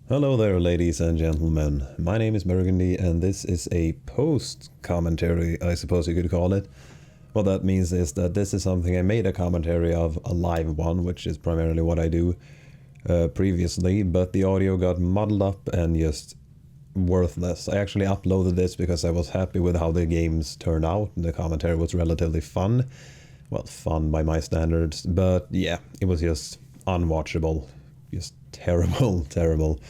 Hello there, ladies and gentlemen. My name is Burgundy, and this is a post-commentary, I suppose you could call it. What that means is that this is something I made a commentary of, a live one, which is primarily what I do previously, but the audio got muddled up and just worthless. I actually uploaded this because I was happy with how the games turned out. The commentary was relatively fun. Well, fun by my standards, but yeah, it was just unwatchable. Just terrible, terrible.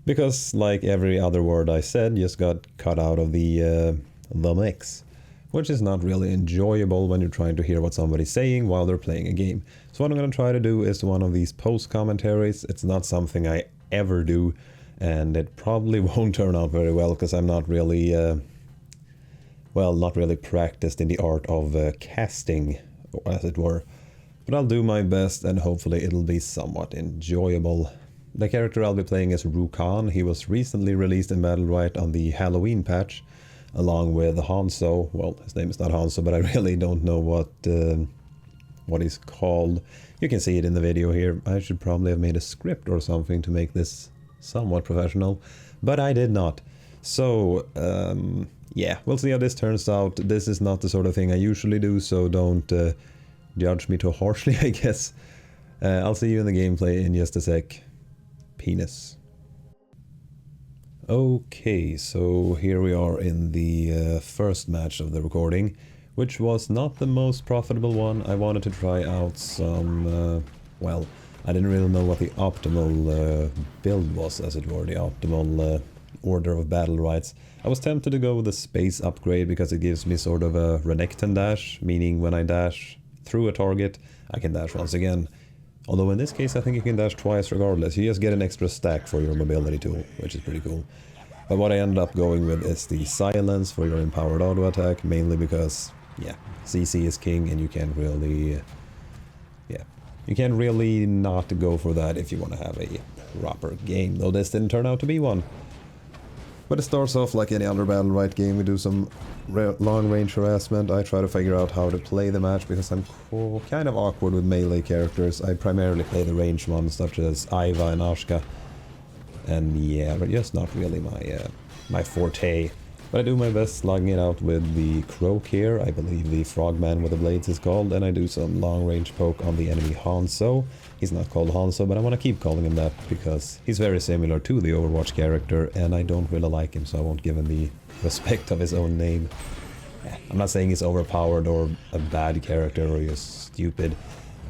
Because like every other word I said just got cut out of the mix. Which is not really enjoyable when you're trying to hear what somebody's saying while they're playing a game. So what I'm going to try to do is one of these post commentaries. It's not something I ever do, and it probably won't turn out very well because I'm not really, not really practiced in the art of casting, as it were. But I'll do my best and hopefully it'll be somewhat enjoyable. The character I'll be playing is Ruh Kaan. He was recently released in Battlerite on the Halloween patch, along with Hanzo. Well, his name is not Hanzo, but I really don't know what he's called. You can see it in the video here. I should probably have made a script or something to make this somewhat professional, but I did not. So, yeah, we'll see how this turns out. This is not the sort of thing I usually do, so don't judge me too harshly, I guess. I'll see you in the gameplay in just a sec. Penis. Okay, so here we are in the first match of the recording, which was not the most profitable one. I wanted to try out some, well, I didn't really know what the optimal build was, as it were, the optimal order of battle rights. I was tempted to go with the space upgrade because it gives me sort of a Renekton dash, meaning when I dash through a target, I can dash once again. Although in this case I think you can dash twice regardless. You just get an extra stack for your mobility tool, which is pretty cool. But what I ended up going with is the silence for your empowered auto attack, mainly because, yeah, CC is king and you can't really, you can't really not go for that if you want to have a proper game, though this didn't turn out to be one. But it starts off like any other Battlerite game. We do some long-range harassment. I try to figure out how to play the match because I'm kind of awkward with melee characters. I primarily play the ranged ones such as Iva and Ashka. And yeah, but just not really my forte. But I do my best slugging it out with the Croak here. I believe the Frogman with the blades is called. And I do some long-range poke on the enemy Hanzo. He's not called Hanzo, but I want to keep calling him that because he's very similar to the Overwatch character and I don't really like him, so I won't give him the respect of his own name. I'm not saying he's overpowered or a bad character or he's stupid.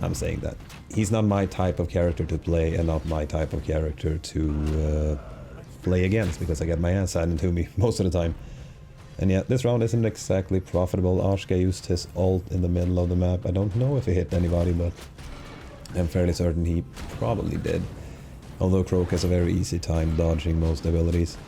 I'm saying that he's not my type of character to play and not my type of character to play against because I get my ass handed to me most of the time. And yeah, this round isn't exactly profitable. Ashka used his ult in the middle of the map. I don't know if he hit anybody, but I'm fairly certain he probably did. Although Croak has a very easy time dodging most abilities.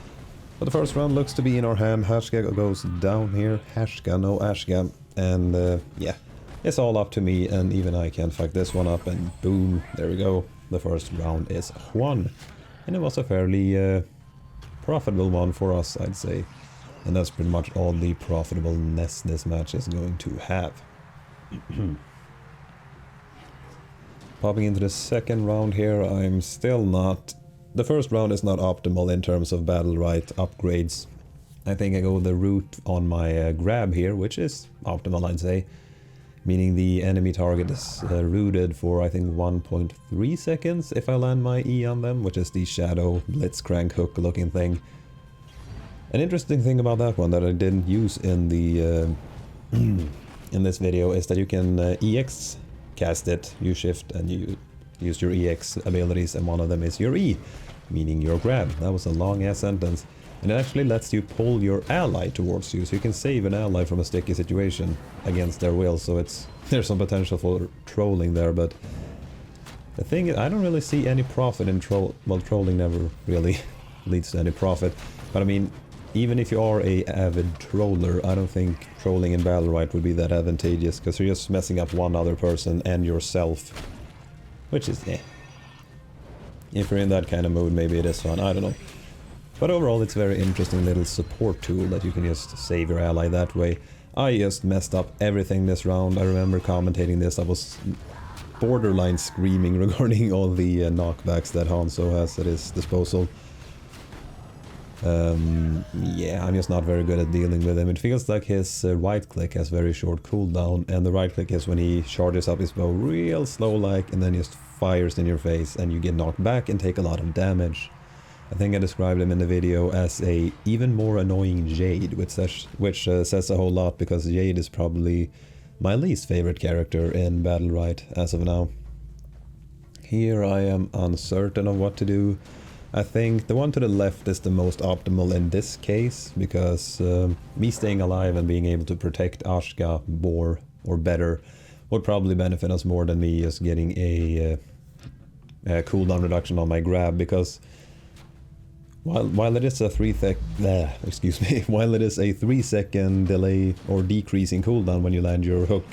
But the first round looks to be in our hand. Hashka goes down here. Hashka, no Ashka. And yeah, it's all up to me and even I can fuck this one up and boom, there we go. The first round is won. And it was a fairly profitable one for us, I'd say. And that's pretty much all the profitableness this match is going to have. Popping into the second round here, I'm still not... The first round is not optimal in terms of Battlerite upgrades. I think I go the route on my grab here, which is optimal, I'd say. Meaning the enemy target is rooted for, I think, 1.3 seconds if I land my E on them, which is the Shadow Blitzcrank hook looking thing. An interesting thing about that one that I didn't use in the in this video is that you can EX cast it, you shift and you use your EX abilities and one of them is your E, meaning your grab. That was a long ass sentence. And it actually lets you pull your ally towards you, so you can save an ally from a sticky situation against their will, so there's some potential for trolling there, but the thing is, I don't really see any profit in trolling never really leads to any profit, but I mean, even if you are a avid troller, I don't think trolling in Battlerite would be that advantageous, because you're just messing up one other person and yourself, which is If you're in that kind of mood, maybe it is fun, I don't know. But overall, it's a very interesting little support tool that you can just save your ally that way. I just messed up everything this round. I remember commentating this, I was borderline screaming regarding all the knockbacks that Hanzo has at his disposal. Yeah, I'm just not very good at dealing with him. It feels like his right click has very short cooldown, and the right click is when he charges up his bow real slow like, and then just fires in your face and you get knocked back and take a lot of damage. I think I described him in the video as a even more annoying Jade, which says a whole lot, because Jade is probably my least favorite character in Battlerite as of now. Here I am uncertain of what to do. I think the one to the left is the most optimal in this case, because me staying alive and being able to protect Ashka more or better would probably benefit us more than me just getting a cooldown reduction on my grab, because while it is a 3-second delay or decreasing cooldown when you land your hook,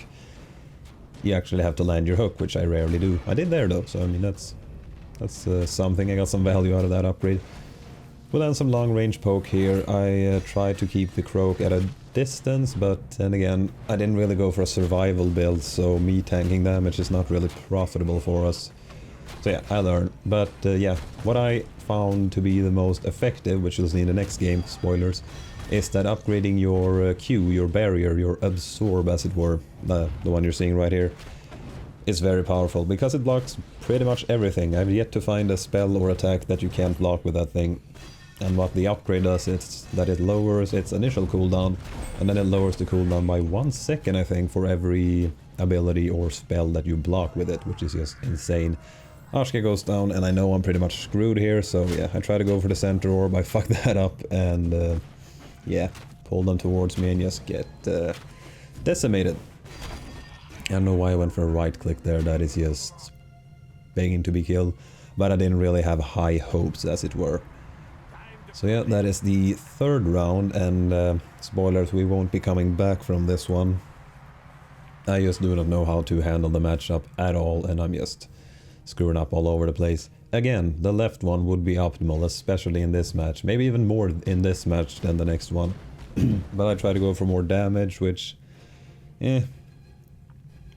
you actually have to land your hook, which I rarely do. I did there though, so I mean that's something. I got some value out of that upgrade. We'll land some long range poke here. I tried to keep the Croak at a distance, but then again, I didn't really go for a survival build, so me tanking damage is not really profitable for us. So yeah, I learned. But yeah, what I found to be the most effective, which you'll see in the next game, spoilers, is that upgrading your Q, your barrier, your absorb as it were, the one you're seeing right here, is very powerful, because it blocks pretty much everything. I've yet to find a spell or attack that you can't block with that thing. And what the upgrade does is that it lowers its initial cooldown, and then it lowers the cooldown by 1 second, I think, for every ability or spell that you block with it, which is just insane. Ashka goes down, and I know I'm pretty much screwed here, so yeah, I try to go for the center orb, I fuck that up, and yeah, pull them towards me and just get decimated. I don't know why I went for a right click there, that is just begging to be killed, but I didn't really have high hopes, as it were. So yeah, that is the third round, and spoilers, we won't be coming back from this one. I just do not know how to handle the matchup at all, and I'm just screwing up all over the place. Again, the left one would be optimal, especially in this match, maybe even more in this match than the next one. But I try to go for more damage, which,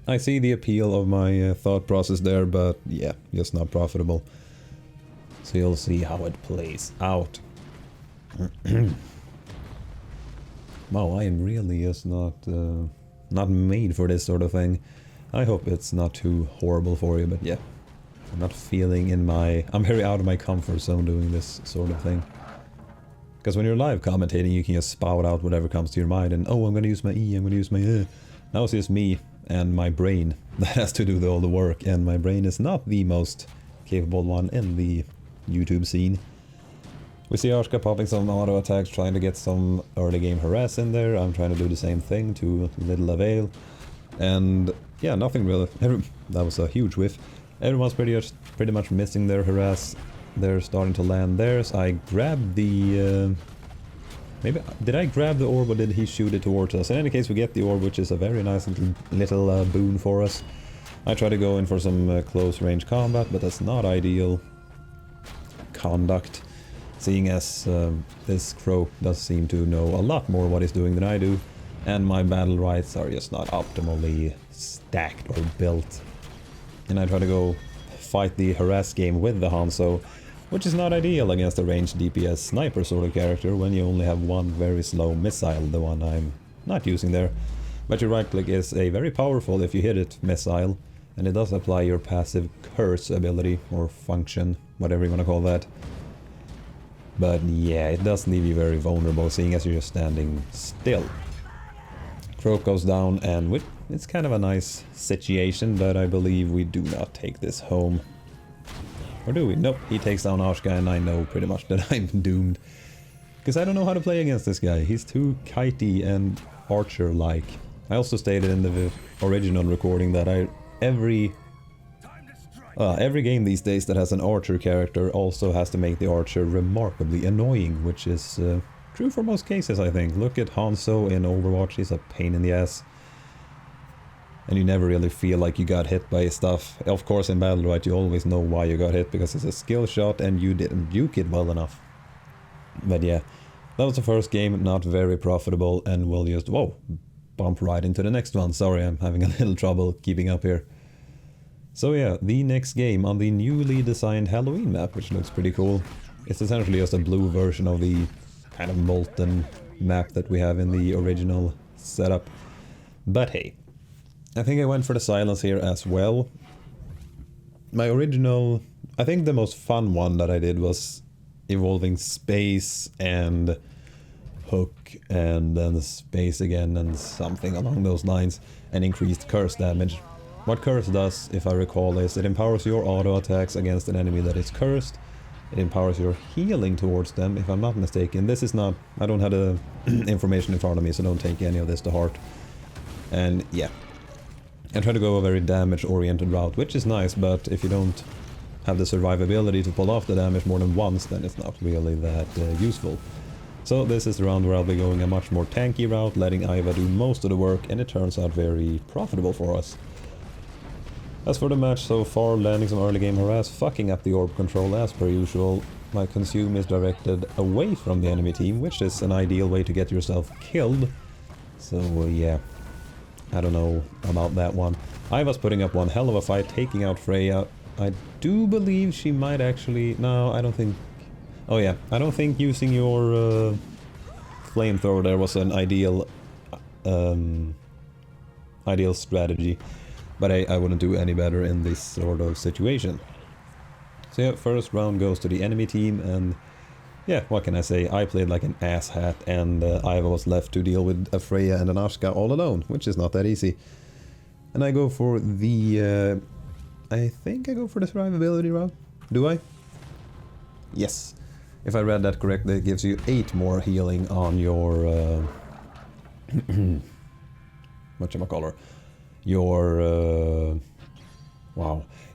I see the appeal of my thought process there, but yeah, just not profitable. So you'll see how it plays out. Wow, I am really just not made for this sort of thing. I hope it's not too horrible for you, but yeah. I'm not feeling I'm very out of my comfort zone doing this sort of thing. Because when you're live commentating, you can just spout out whatever comes to your mind, and oh, I'm gonna use my E, I'm gonna use my Now it's just me and my brain that has to do all the work, and my brain is not the most capable one in the YouTube scene. We see Ashka popping some auto attacks, trying to get some early game harass in there. I'm trying to do the same thing to little avail. And yeah, nothing really. That was a huge whiff. Everyone's pretty much missing their harass. They're starting to land theirs. I grabbed the... maybe... Did I grab the orb, or did he shoot it towards us? In any case, we get the orb, which is a very nice little boon for us. I try to go in for some close range combat, but that's not ideal conduct, seeing as this Croak does seem to know a lot more what he's doing than I do, and my Battlerites are just not optimally stacked or built. And I try to go fight the harass game with the Hanzo, which is not ideal against a ranged DPS sniper sort of character when you only have one very slow missile, the one I'm not using there. But your right click is a very powerful, if you hit it, missile, and it does apply your passive curse ability, or function, whatever you want to call that. But yeah, it does leave you very vulnerable, seeing as you're just standing still. Croak goes down, and it's kind of a nice situation, but I believe we do not take this home. Or do we? Nope, he takes down Ashka, and I know pretty much that I'm doomed. Because I don't know how to play against this guy. He's too kitey and archer-like. I also stated in the original recording that every game these days that has an archer character also has to make the archer remarkably annoying, which is true for most cases, I think. Look at Hanzo in Overwatch, he's a pain in the ass. And you never really feel like you got hit by his stuff. Of course, in Battlerite you always know why you got hit, because it's a skill shot and you didn't duke it well enough. But yeah, that was the first game, not very profitable, and we'll just, whoa, bump right into the next one. Sorry, I'm having a little trouble keeping up here. So yeah, the next game on the newly designed Halloween map, which looks pretty cool. It's essentially just a blue version of the kind of molten map that we have in the original setup. But hey, I think I went for the silence here as well. My original, I think the most fun one that I did was involving space and hook and then space again and something along those lines, and increased curse damage. What curse does, if I recall, is it empowers your auto attacks against an enemy that is cursed. It empowers your healing towards them, if I'm not mistaken. This is not, I don't have the information in front of me, so don't take any of this to heart. And yeah, I try to go a very damage-oriented route, which is nice, but if you don't have the survivability to pull off the damage more than once, then it's not really that useful. So this is the round where I'll be going a much more tanky route, letting Iva do most of the work, and it turns out very profitable for us. As for the match so far, landing some early game harass, fucking up the orb control as per usual. My consume is directed away from the enemy team, which is an ideal way to get yourself killed. So yeah, I don't know about that one. Iva's putting up one hell of a fight, taking out Freya. I do believe she might actually... No, I don't think... Oh yeah, I don't think using your flamethrower there was an ideal ideal strategy. But I wouldn't do any better in this sort of situation. So yeah, first round goes to the enemy team, and yeah, what can I say? I played like an asshat, and Iva was left to deal with a Freya and an Ashka all alone, which is not that easy. And I go for the... I think I go for the survivability route. Do I? Yes. If I read that correctly, it gives you 8 more healing on your... whatchamacallit? Your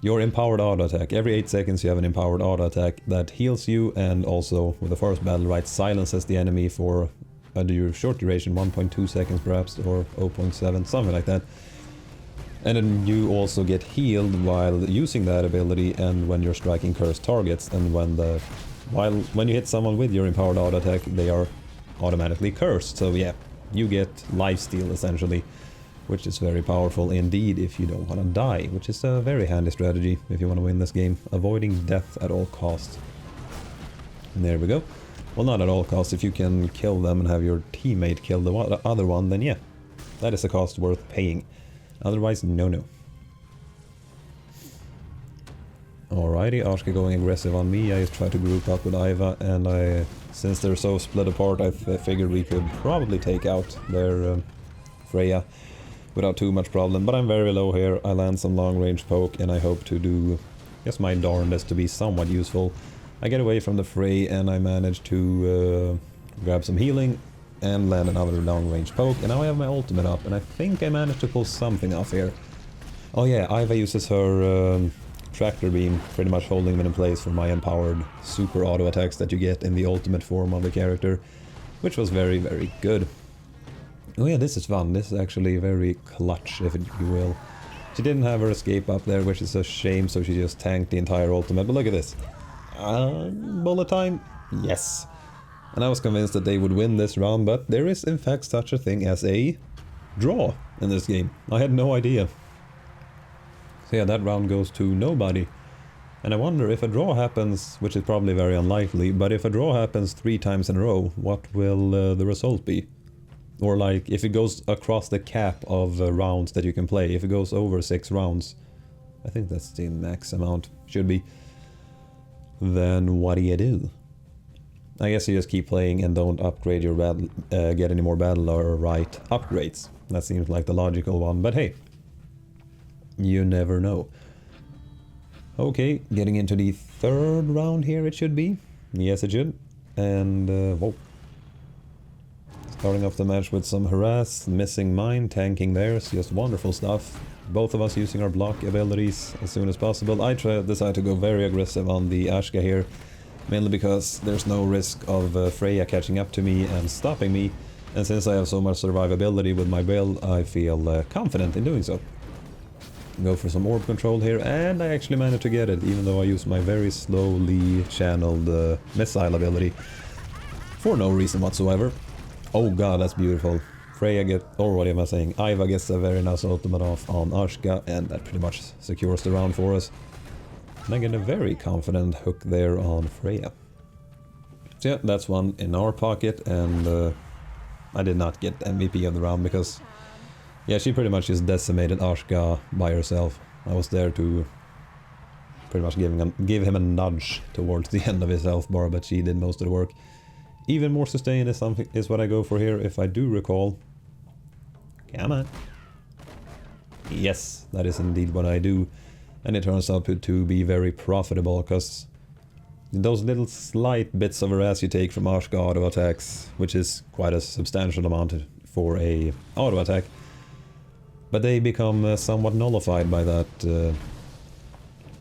your empowered auto attack. Every 8 seconds you have an empowered auto attack that heals you, and also with the first Battlerite silences the enemy for a short duration, 1.2 seconds perhaps, or 0.7, something like that. And then you also get healed while using that ability and when you're striking cursed targets, and when you hit someone with your empowered auto attack, they are automatically cursed. So yeah, you get lifesteal essentially, which is very powerful indeed if you don't want to die, which is a very handy strategy if you want to win this game, avoiding death at all costs. And there we go. Well, not at all costs. If you can kill them and have your teammate kill the other one, then yeah, that is a cost worth paying. Otherwise, no. Alrighty, Ashka going aggressive on me. I just try to group up with Iva, and since they're so split apart, I figured we could probably take out their Freya without too much problem, but I'm very low here. I land some long range poke, and I hope to do just my darndest to be somewhat useful. I get away from the fray, and I manage to grab some healing and land another long range poke, and now I have my ultimate up, and I think I managed to pull something off here. Oh yeah, Iva uses her tractor beam, pretty much holding them in place for my empowered super auto attacks that you get in the ultimate form of the character, which was very, very good. Oh yeah, this is fun. This is actually very clutch, if you will. She didn't have her escape up there, which is a shame, so she just tanked the entire ultimate. But look at this. Bullet time? Yes. And I was convinced that they would win this round, but there is in fact such a thing as a draw in this game. I had no idea. So yeah, that round goes to nobody. And I wonder if a draw happens, which is probably very unlikely, but if a draw happens 3 times in a row, what will the result be? Or like, if it goes across the cap of rounds that you can play, if it goes over 6 rounds, I think that's the max amount, should be, then what do? I guess you just keep playing and don't upgrade your get any more Battlerite upgrades. That seems like the logical one, but hey, you never know. Okay, getting into the 3rd round here it should be. Yes, it should. And, whoa. Starting off the match with some harass, missing mine, tanking theirs, just wonderful stuff. Both of us using our block abilities as soon as possible. I decide to go very aggressive on the Ashka here, mainly because there's no risk of Freya catching up to me and stopping me, and since I have so much survivability with my build, I feel confident in doing so. Go for some orb control here, and I actually managed to get it, even though I used my very slowly channeled missile ability for no reason whatsoever. Oh god, that's beautiful. Freya get, or what am I saying, Iva gets a very nice ultimate off on Ashka, and that pretty much secures the round for us. And I get a very confident hook there on Freya. So yeah, that's one in our pocket, and I did not get MVP of the round because, yeah, she pretty much just decimated Ashka by herself. I was there to pretty much give him a nudge towards the end of his health bar, but she did most of the work. Even more sustain is what I go for here, if I do recall. Come on. Yes, that is indeed what I do. And it turns out to be very profitable, because those little slight bits of harass you take from Ashka auto attacks, which is quite a substantial amount for a auto attack, but they become somewhat nullified by that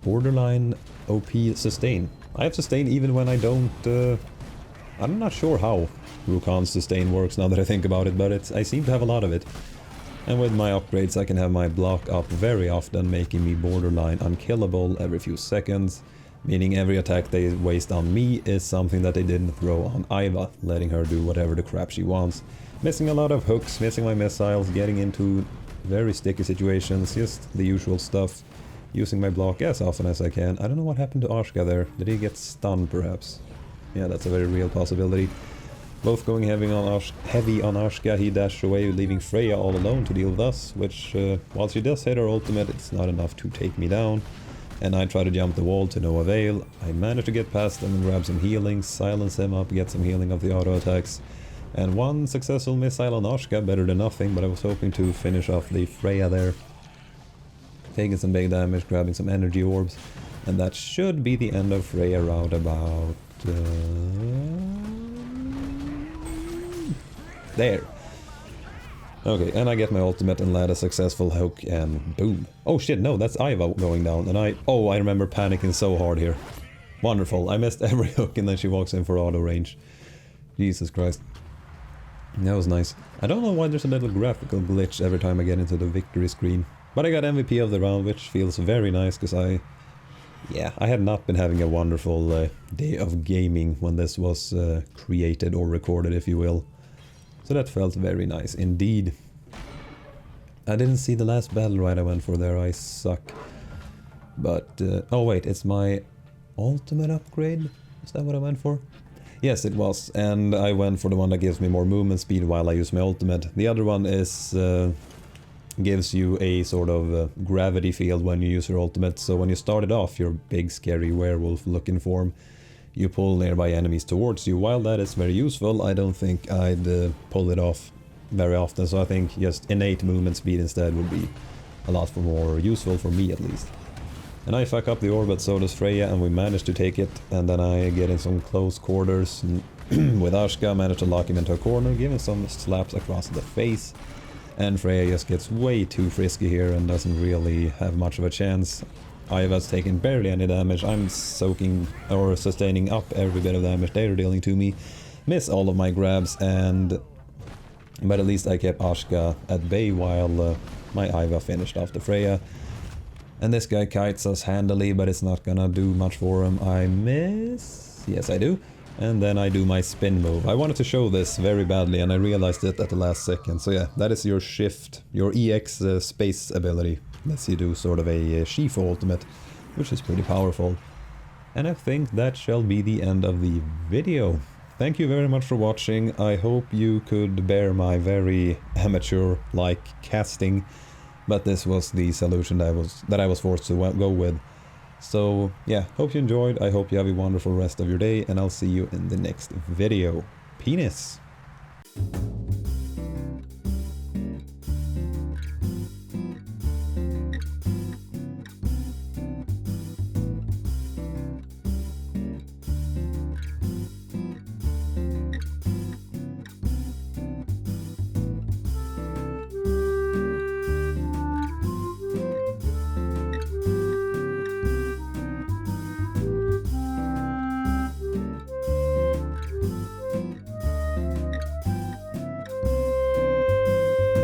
borderline OP sustain. I have sustain even when I don't... I'm not sure how Ruh Kaan's sustain works now that I think about it, but I seem to have a lot of it. And with my upgrades I can have my block up very often, making me borderline unkillable every few seconds, meaning every attack they waste on me is something that they didn't throw on Iva, letting her do whatever the crap she wants. Missing a lot of hooks, missing my missiles, getting into very sticky situations, just the usual stuff. Using my block as often as I can. I don't know what happened to Ashka there. Did he get stunned perhaps? Yeah, that's a very real possibility. Both going heavy on Ashka, he dashed away, leaving Freya all alone to deal with us, which, while she does hit her ultimate, it's not enough to take me down. And I try to jump the wall to no avail. I manage to get past him and grab some healing, silence him up, get some healing of the auto attacks. And one successful missile on Ashka, better than nothing, but I was hoping to finish off the Freya there. Taking some big damage, grabbing some energy orbs, and that should be the end of Freya round about... there. Okay, and I get my ultimate and land a successful hook, and boom. Oh shit, no, that's Iva going down, and I remember panicking so hard here. Wonderful, I missed every hook, and then she walks in for auto range. Jesus Christ. That was nice. I don't know why there's a little graphical glitch every time I get into the victory screen. But I got MVP of the round, which feels very nice, because I had not been having a wonderful day of gaming when this was created or recorded, if you will. So that felt very nice indeed. I didn't see the last Battlerite I went for there, I suck. But, oh wait, it's my ultimate upgrade? Is that what I went for? Yes, it was, and I went for the one that gives me more movement speed while I use my ultimate. The other one is... gives you a sort of gravity field when you use your ultimate, so when you start it off, your big scary werewolf looking form, you pull nearby enemies towards you. While that is very useful, I don't think I'd pull it off very often, so I think just innate movement speed instead would be a lot more useful for me at least. And I fuck up the orbit, so does Freya, and we manage to take it, and then I get in some close quarters with Ashka, manage to lock him into a corner, give him some slaps across the face. And Freya just gets way too frisky here and doesn't really have much of a chance. Iva's taking barely any damage. I'm soaking or sustaining up every bit of damage they're dealing to me. Miss all of my grabs, but at least I kept Ashka at bay while my Iva finished off the Freya. And this guy kites us handily, but it's not gonna do much for him. I miss? Yes, I do. And then I do my spin move. I wanted to show this very badly, and I realized it at the last second. So yeah, that is your shift, your EX space ability. Lets you do sort of a Shifu ultimate, which is pretty powerful. And I think that shall be the end of the video. Thank you very much for watching. I hope you could bear my very amateur-like casting, but this was the solution that I was forced to go with. So yeah, hope you enjoyed, I hope you have a wonderful rest of your day, and I'll see you in the next video. Penis!